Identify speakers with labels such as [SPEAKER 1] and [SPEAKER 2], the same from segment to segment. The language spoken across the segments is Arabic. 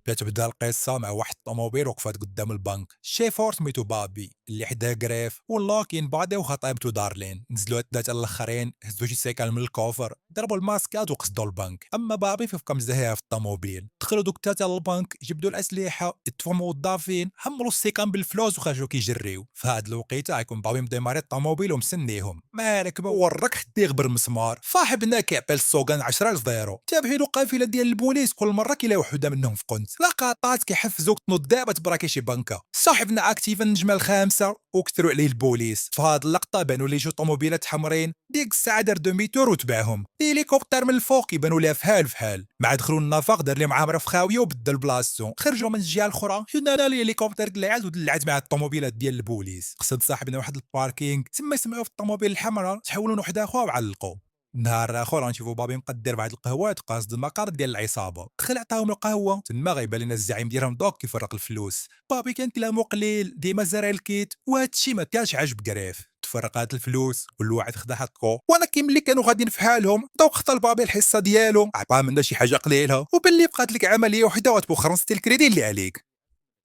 [SPEAKER 1] كتبدا القصة مع واحد الطوموبيل وقفات قدام البنك. الشيفور سميتو بابي اللي حداه كريف، والله كاين بادي وخطيبتو دارلين. نزلوا الثلاثة الاخرين، هزوا شي سيكان من الكوفر، ضربوا الماسكات وقصدوا البنك. اما بابي فبقى مزهيه في الطوموبيل. دخلوا دوك الثلاثة للبنك، جبدوا الاسلحة، اتفقوا موظفين، حملوا السيكان بالفلوس وخرجوا كيجريو. في هاد الوقيته غيكون بابي مديماري الطوموبيل ومستنيهم. ما ركبوا ورك حتى يغبر المسمار. صاحبنا كيعطي السوغان 10 ل 0. تابعين قافله ديال البوليس، كل مره كيلاقيو وحده منهم في قنت. لقطات كيحفزوك تنوض دابا تبراكي شي بنكه. صاحبنا اكتيفا النجمه الخامسه وكثروا عليه البوليس. في هاد اللقطه بانوا لي جوج طوموبيلات حمرين، ديك الساعه دار دوميتور وتبعهم. هليكوبتر من الفوق يبانوا ليها فحال فحال. مع دخلوا النفق دار لهم عامره في خاويه وبدل بلاصتو. خرجوا من الجهه الاخرى، شفنا الهليكوبتر طلعت ودلعت مع الطوموبيلات ديال البوليس. قصد صاحبنا واحد الباركينغ تما سمعوا في الطوموبيل الحمراء، تحولوا لوحده اخرى وعلقوا. نهار اخر غنشوفوا بابي مقدر بعض القهوات قاصد المقر ديال العصابه. دخل عطاهم القهوه، تما غيبان لنا الزعيم ديالهم دوك كيفرق الفلوس. بابي كان كلامو قليل، ديما زارع الكيت، وهادشي ما كانش عاجب كريف. تفرقات الفلوس، كل واحد خدا حقه، ولكن ملي كانوا غاديين في حالهم دوك خطا بابي الحصه ديالو، عطاه منا شي حاجه قليله، وباللي بقات لك عمليه وحده وتبو خرجتي الكريدي اللي عليك.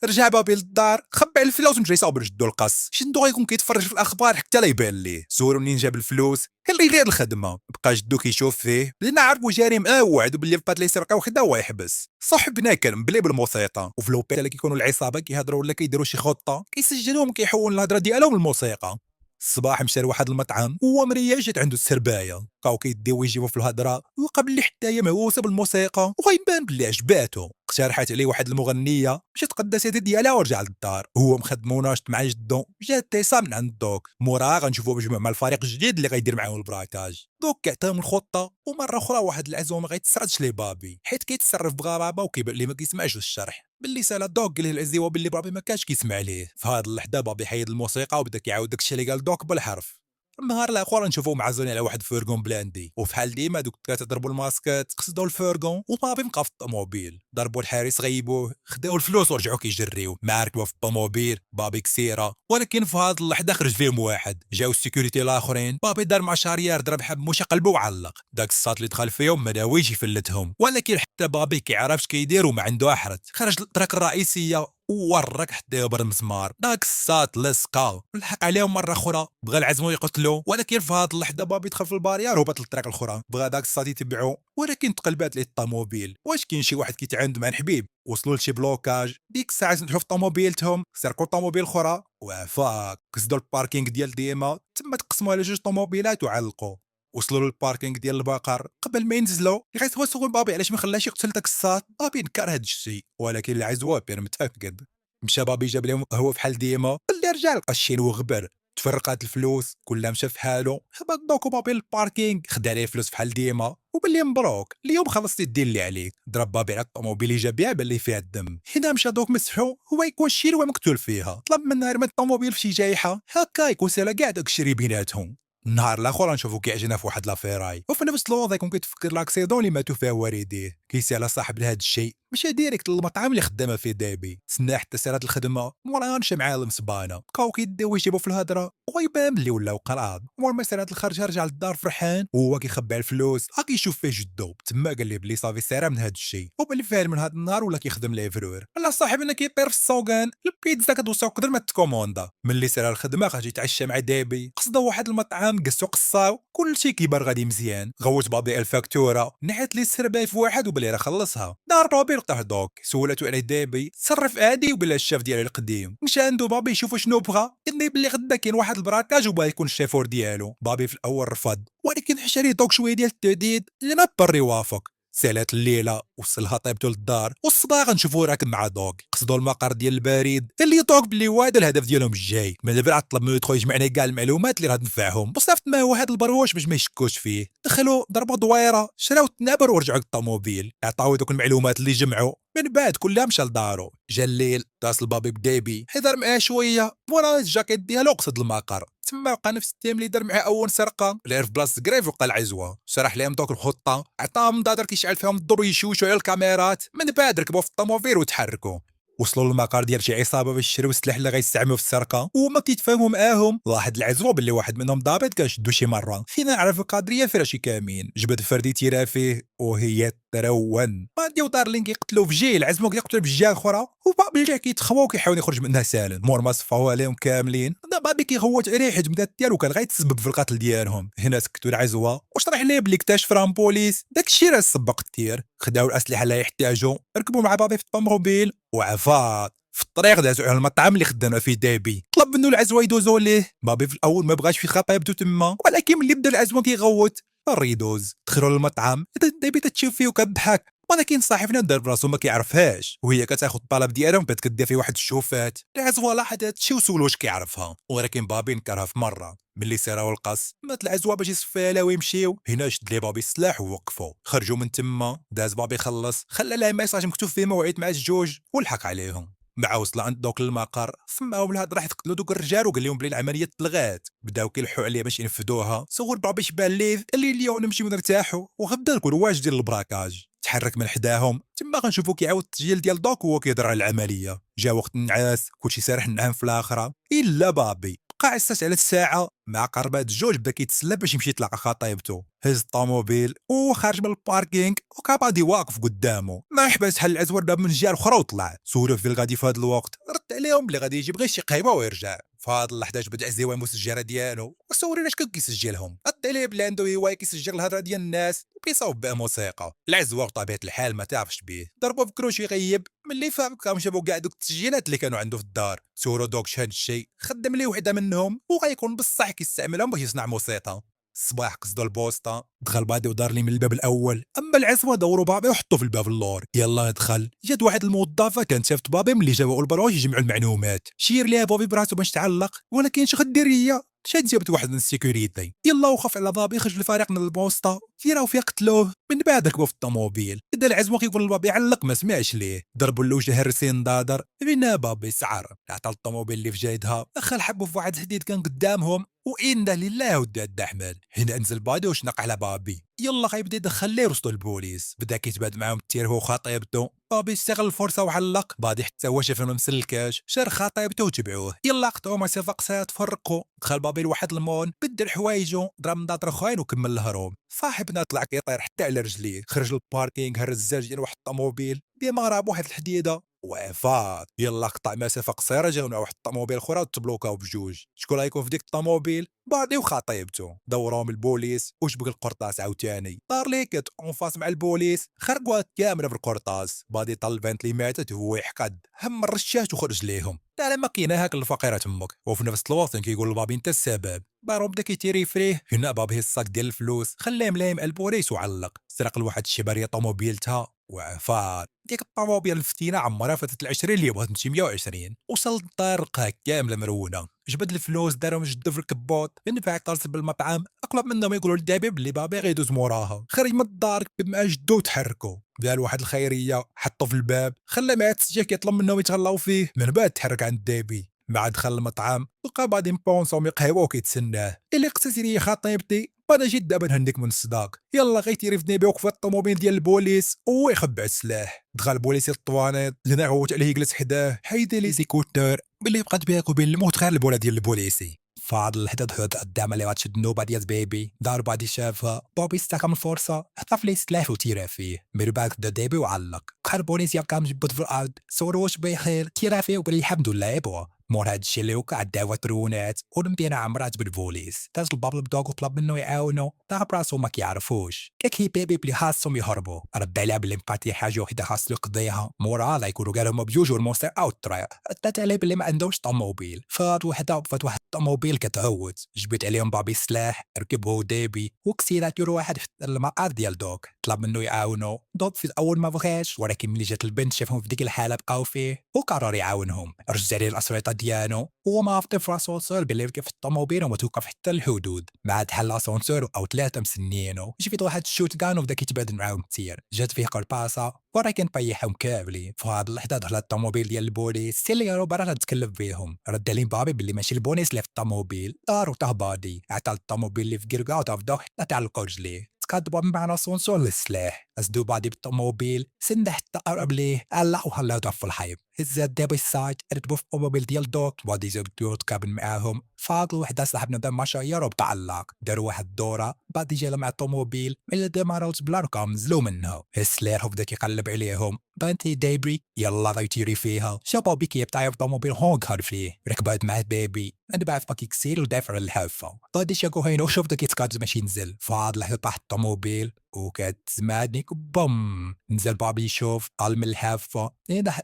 [SPEAKER 1] رجع بابي للدار، خبع الفلوس ومشى يصاوب جدو القص. شندو غيكون كيتفرج في الاخبار حتى لا يبان ليه. سولو منين جاب الفلوس، قال لي غير الخدمه. بقى جدو كيشوف فيه، بدينا نعرفوا جاري مقاوعد وبلي بقات ليه سرقه وحده هو يحبس. صاحبنا كان مبلي بالموسيقى، وفي لوبيرا اللي كيكونوا العصابه كيهضروا ولا كيديروا شي خطه كيسجلوهم وكيحولوا الهضره ديالهم للموسيقى. الصباح مشى لواحد المطعم، هو مريا جات عنده السربايه، بقاو كيديو ويجيبوا في الهضره، وقبل لي حتى هي مهووسه بالموسيقى وغيبان بلي عجباتو. اقترحت عليه واحد المغنيه، مشى تقدى سيدي ديالها ورجع للدار. هو مخدم وناشط مع جدو. جات اتصال من عند دوك، موراها غنشوفوا مجموع مع الفريق الجديد اللي غيدير معاهم البراكاج. دوك كيعطيهم الخطه، ومره اخرى واحد العزومه غيتسردش ليه بابي، حيت كيتصرف بغرابه وكيبان ليه ما كيسمعش الشرح. باللي سال دوك قال ليه العزيوه باللي بابي ما كانش كيسمع ليه. في هاد اللحظه بابي حيد الموسيقى وبدا كيعاود داكشي اللي قال دوك بالحرف. النهار الاخر نشوفو معزولين على واحد فورغون بلاندي، وفحال ديما دوك الثلاثه ضربوا الماسكات، قصدوا الفورغون، وبابي بقى في الطوموبيل. ضربوا الحارس غيبوه، خداو الفلوس ورجعوا كيجريو. مع ركبوا في الطوموبيل بابي كسيره، ولكن في هاد اللحظه خرج فيهم واحد. جاو السيكوريتي الاخرين، بابي دار مع شاريار ضرب حب موشي قلبه وعلق. داك الساط اللي دخل فيهم ما ناويش يفلتهم، ولكن حتى بابي كيعرفش كيدير وما عنده احرت. خرج للطريق الرئيسيه وورك حتى يبر المسمار. داك الساط لصقا لحق عليهم مره اخرى، بغى العزمو يقتلو، ولكن في هاد اللحظه بابي دخل في البارير وهبط للطريق الاخرى. بغى داك الساط يتبعو، ولكن تقلبات ليه الطوموبيل. واش كاين شي واحد كيتعاند مع الحبيب؟ وصلوا لشي بلوكاج. ديك الساعه نروحوا في طوموبيلتهم، سرقوا طوموبيل اخرى وعفاك كسدوا الباركينغ ديال ديما. تما تقسموا على جوج طوموبيلات وعلقوا. وصلوا للباركينغ ديال البقر. قبل ما ينزلوا غيتواصلوا بابي علاش ما خلاش يقتل داك الساط. بابي نكر هاد الشيء، ولكن العزوه بير متاكد. مشى بابي جاب لهم قهوه بحال ديما، اللي رجع لقى الشين وغبر. تفرقات الفلوس، كل مشى في حاله. هبط دوك بابي الباركينغ، خدا عليه فلوس بحال ديما، وباللي مبروك اليوم خلصتي الدين اللي عليك. ضرب بابي على الطوموبيل اللي جا بها، بان ليه فيها الدم. هنا مشى دوك مسحو، هو يكون الشير هو مقتول فيها. طلب منها يرمي الطوموبيل في شي جايحه هكا يكون سالا كاع داك الشري بيناتهم. النهار الاخر نشوفو كيعجنها في واحد لافيراي، وفي نفس الوقت يكون كيتفكر لاكسيدون اللي ماتوا فيها والديه. كيسال صاحب لهاد الشيء، مشى ديريكت للمطعم اللي خدامه فيه دابي. تسنى حتى سالات الخدمه، موراها مشى معاه للمسبانه. بقاو كيديو ويجيبو في الهضره، وغيبان بلي ولاو قراض. مور ما سالات الخرجه رجع للدار فرحان، وهو كيخبي على الفلوس كيشوف فيه جدو. تما قال ليه بلي صافي ساره من هاد الشيء، وباللي فاهم من هاد النهار ولا كيخدم ليه فرور. الله صاحبنا كيطير في السوقان، البيتزا كتوصل قدر ما تكوموندا. ملي سال الخدمه خرج يتعشى مع دابي، قصده واحد المطعم قصو قصاو، كلشي كيبان غادي مزيان. غوت بابي الفاكتوره، نحت لي السرباي في واحد وبلي راه خلصها. دار بابي لقاه دوك، سولاتو على دابي، تصرف عادي وبلا الشاف ديالو القديم. مشى عندو بابي يشوف شنو بغا، قال ليه بلي غدا كاين واحد البراكاج وبغا يكون الشيفور ديالو. بابي في الاول رفض، ولكن حشى ليه دوك شويه ديال التهديد اللي ما بري يوافق. سالات الليله، وصلها طيبتو للدار، والصباح غنشوفو راكب مع دوك، قصدو المقر ديال البريد. قال لي دوك بلي هو هذا الهدف ديالهم الجاي. من بعد طلب منو يدخل يجمع لنا كاع المعلومات اللي غادي تنفعهم، وصيفط معاه واحد البروش باش ما يشكوش فيه. دخلوا ضربوا دويره، شراو التنابر ورجعوا للطوموبيل. عطاو دوك المعلومات اللي جمعوا، من بعد كلها مشى لدارو. جا الليل، اتصل بابي بدابي، حضر معاه شويه، وراه الجاكيت ديالو قصد المقر. تما بقى نفس التيم اللي دار معاه اول سرقه، اللي عرف بلاصه كريف وقع العزوه. شرح لهم دوك الخطه، عطاهم دادر كيشعل فيهم الضوء يشوشوا على الكاميرات. من بعد ركبوا في الطوموبيل وتحركوا. وصلوا للمقر ديال شي عصابه باش يشريو السلاح اللي غيستعملوا في السرقه، وهما كيتفاهموا معاهم. واحد العزوه باللي واحد منهم ضابط كنشدو شي مره، فينا عرف القضيه فيها شي كمين. جبد فردي تيرا فيه، وهي ترون بادي ودارلين كيقتلوا في جيل عزمو كيقتلوا بجهه اخرى وبابي جا كيتخوى وكيحاول يخرج منها سالم مور ما صفاو عليهم كاملين بابي كيغوت عليه حيت بدا ديالو كان غيتسبب في القتل ديالهم هنا سكتوا العزوه وشرح ليه بلي اكتشف راه بوليس داكشي راه سبق كتير خداو الاسلحه اللي يحتاجوا ركبوا مع بابي في الطوموبيل وعفاط في الطريق دازو على المطعم اللي خدامه فيه ديبي طلب منه العزوه يدوزو ليه بابي في الاول ما بغاش في خطيبته تما ولكن ملي بدا العزوه كيغوت الريدوز دخلوا للمطعم ديبي تتشوف فيه وكضحك ولكن صاحبنا دار براسو ما كيعرفهاش وهي كتاخذ الطلب ديالها وبدات كدير فيه واحد الشوفات العزوه لاحظت هادشي وسولو واش كيعرفها ولكن بابي نكرها في مره ملي سيراو القص مات العزوه باش يصفيها لها ويمشيو هنا شد لي بابي السلاح ووقفوا خرجوا من تما داز بابي خلص خلى لها ميساج مكتوب فيه موعد مع الجوج والحق عليهم مع وصل عند دوك المقر سماهم الهضره راح يقتلوا دوك الرجال وقال لهم بلي العمليه تلغات بداو كيلحوا عليه باش ينفذوها سول بابي شبان ليه قال لي اليوم نمشيو نرتاحوا وغدا نكون واش ديال البراكاج تحرك من حداهم تما غنشوفوا كيعاود التسجيل ديال دوك وهو كيهضر على العمليه جا وقت النعاس كلشي سارح النعام في الاخره الا بابي بقى عساس على الساعه مع قربات الجوج بدا كيتسلى باش يمشي يتلاقى خطيبته هز الطوموبيل وخارج من الباركينغ وكابادي واقف قدامه ما يحبس حل العزوه باب من الجهه الاخرى وطلع سولو فين غادي في هذا الوقت رد عليهم بلي غادي يجيب غير شي قهيوه ويرجع فهاد اللحظه بدا الزوايا المسجله ديالو وسولي علاش كان كيسجلهم رد عليه بلي عنده هوايه كيسجل الهضره ديال الناس وكيصاوب بها موسيقى العزوه بطبيعه الحال ما تعرفش بيه ضربوا في كروشي يغيب ملي فهم كانوا شافوا كاع دوك التسجيلات اللي كانوا عنده في الدار سولو دوك شهد الشيء خدم ليه وحده منهم وغيكون بصح كيستعملهم باش يصنع موسيقى الصباح قصدوا البوسطه دخل بادي ودار لي من الباب الاول اما العزوه دوروا بابي وحطوا في الباب اللور يلا دخل جات واحد الموظفه كانت شافت بابي ملي جاوا البروج يجمعوا المعلومات شير ليها بابي براسو باش تعلق ولكن شو غدير هي شاد جابت واحد من السيكوريتي يلا وخاف على بابي خرج الفريق من البوسطه تيراو فيه قتلوه من بعد ركبوا في الطوموبيل بدا العزوه كيقول لبابي علق ما سمعش ليه ضربوا له وجه هرسين دادر بينا بابي سعر عطى الطوموبيل اللي في جايدها دخل حبوا في واحد الحديد كان قدامهم وإنا لله وداد أحمد هنا انزل بادي وشنق على بابي يلا غيبدا يدخل ليه وسط البوليس بدا كيتباد معاهم التير هو خطيبته بابي استغل الفرصه وعلق بادي حتى هو شاف ما مسلكاش شار خطيبته وتبعوه يلا قطعوا مسافه قصيره تفرقوا دخل بابي لواحد المول بدل حوايجو ضرب نضاط رخوين وكمل الهروب صاحبنا طلع كيطير حتى على رجليه خرج للباركينغ هرز الزاج ديال واحد الطوموبيل ديما راه بواحد الحديده وعفاط يلا قطع مسافه قصيره جاو مع واحد الطوموبيل اخرى وتبلوكاو بجوج شكون غيكون في ديك الطوموبيل بادي وخطيبته دوروهم البوليس وجبق القرطاس عاوتاني طار لي كت اونفاس مع البوليس خرقوها كامله في القرطاس بادي طال البنت اللي ماتت وهو يحقد هم الرشاش وخرج ليهم لا ما كاينه هاك الفقيره تمك وفي نفس الوقت كيقول لبابي انت السبب بارو بدا كيتيري فريه هنا بابي الصاك ديال الفلوس خلاه ملايم البوليس وعلق سرق لواحد الشباريه طوموبيلتها وعفات ديك الطوموبيل الفتينه عمرها فاتت ال20 اللي بغات تمشي 120 وصل الدار لقاها كامله مرونه جبد الفلوس دارهم جدو في الكبوط ينفع يتصل بالمطعم اقلب منهم يقولوا للدابي بلي بابي غيدوز موراها خرج من الدار كتب مع جدو وتحركوا دار واحد الخيريه حطوا في الباب خلى مع السجاك كيطلب منهم يتهلاو فيه من بعد تحرك عند الدابي مع دخل المطعم لقى بعض مبونسو قهوه وكيتسناه اللي قصتي لي خطيبتي وانا جيت دابا نهنيك من الصداق يلا غيتيري في دنيبي وقف الطوموبيل ديال البوليس ويخبع السلاح دخل البوليس الطوانيط اللي غوت عليه يجلس حداه حيد لي سيكوتر باللي بقات بينك وبين الموت غير البوله ديال البوليسي فاضل الحداد هاد قدام اللي غتشد النوبه ديال بيبي دار بعدي شافها بوبي استغل الفرصه حطف لي سلاح وتيرا فيه من بعد بدا ديبي وعلق بقى البوليس يبقى مجبد في الارض صورو واش بخير تيرا فيه وقال الحمد لله يبوا مور هاد الشي اللي وقع دعوة رونات والمدينة عمرات بالبوليس داز الباب البدوق وطلب منه يعاونو دار براسو ما كيعرفوش كي بيبي بلي خاصهم يهربوا رد عليها بالامباتي حاجه وحده خاصو يقضيها مورا لا يكونوا قالهم بجوج والموسيقى والطريق ردت عليه بلي ما عندوش طوموبيل فات وحده فات واحد الطوموبيل كتعوت جبت عليهم بابي سلاح ركبه ديبي وكسيرات يرو واحد في المقعد ديال دوك طلب منه يعاونو دوك في الاول ما بغاش ولكن ملي جات البنت شافهم في ديك الحاله بقاو فيه وقرر يعاونهم رجع ليه الاسريطه ديالو هو ما عرف في راسونسور باللي ركب في الطوموبيل وما توقف حتى الحدود بعد حل لاسونسور او ثلاثه مسنينو جبت واحد الشوت كان وبدا كيتبادل معاهم كثير جات فيه قرباصه ولكن طيحهم كاملين في هاد اللحظه دخل الطوموبيل ديال البوليس سيليارو برا تتكلف بيهم رد عليهم بابي باللي ماشي البوليس اللي في الطوموبيل دار وتهبادي عطى الطوموبيل اللي في كيركا وتفضو حتى تعلقوا رجليه تقدموا مع لاسونسور للسلاح أسدو بعدي بالطوموبيل سند حتى قرب ليه علق وخلاه في الحيط هزات دابا السايت رتبوا في الطوموبيل ديال دوك وغادي يزيدو تقابل معاهم فاق وحده صاحبنا دا ماشاير وبتعلق داروا واحد الدوره بعد جا مع الطوموبيل الا دمرات بلا رقم نزلوا منها السلاح بدا كيقلب عليهم بانتي ديبري يلا غادي يطيري فيها شافوا بيكي بتاع الطوموبيل هونكر فيه ركبات معاه بيبي انا بعرف باكي كسير ودافع الحافه غادي شاكو هينو شفت كيتقاد ماشي نزل فهاد لحظه طاح الطوموبيل وكتسمعني بوم نزل بابي يشوف قال من الحافه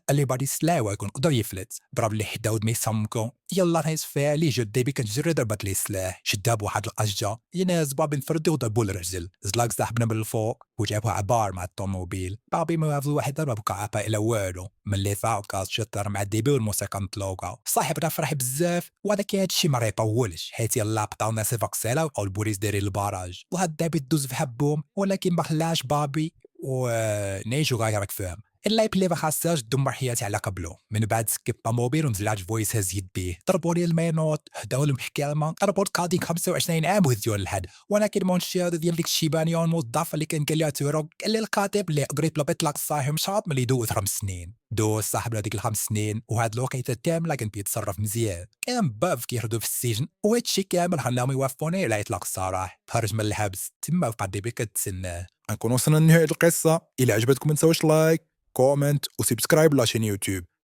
[SPEAKER 1] اللي بادي سلاوه يكون قدر يفلت ضرب لي حدا ودمي سمكو يلا نهيس فعلي جد ديبي كنجري ضربت لي سلاح شدها بواحد القشجه يناز بابي نفردو وضربو الرجل زلاق صاحبنا من الفوق وجابوا عبار مع الطوموبيل بابي ما يعرفوا واحد ضرب كعبه الى والو ملي فاوكاس شطر مع الديبي والموسيقى مطلوقه صاحبنا فرح بزاف وهذا كي هادشي ما يطولش حيت يلا بقاو ناس فاكسيلا وبقاو البوليس دايرين الباراج وهاد دابي دوز في حبهم ولكن ما خلاش بابي ونيجو غيرك فاهم اللايب اللي ما خاصهاش تدمر حياتي على قبله من بعد سكب الطوموبيل ونزلات فويس هزيت بيه ضربوا لي المينوت هداو المحكمه ضربوا القاضي 25 عام وهزيو للحد ولكن مونشير ديال ديك الشيبانيه الموظف اللي كان قال لها تورو قال لي الكاتب اللي قريت له بيطلق صاحي مشاط ملي دوز 5 سنين دوز صاحبنا ديك الخمس سنين وهاد الوقيته كامله كان بيتصرف مزيان كان باف كيهردو في السجن وهادشي كامل خلاهم يوافقوني على اطلاق السراح خرج من الحبس تما بقى ديبي كتسناه نكون وصلنا لنهايه القصه الى عجبتكم ما تنساوش لايك كومنت وسبسكرايب لاشين يوتيوب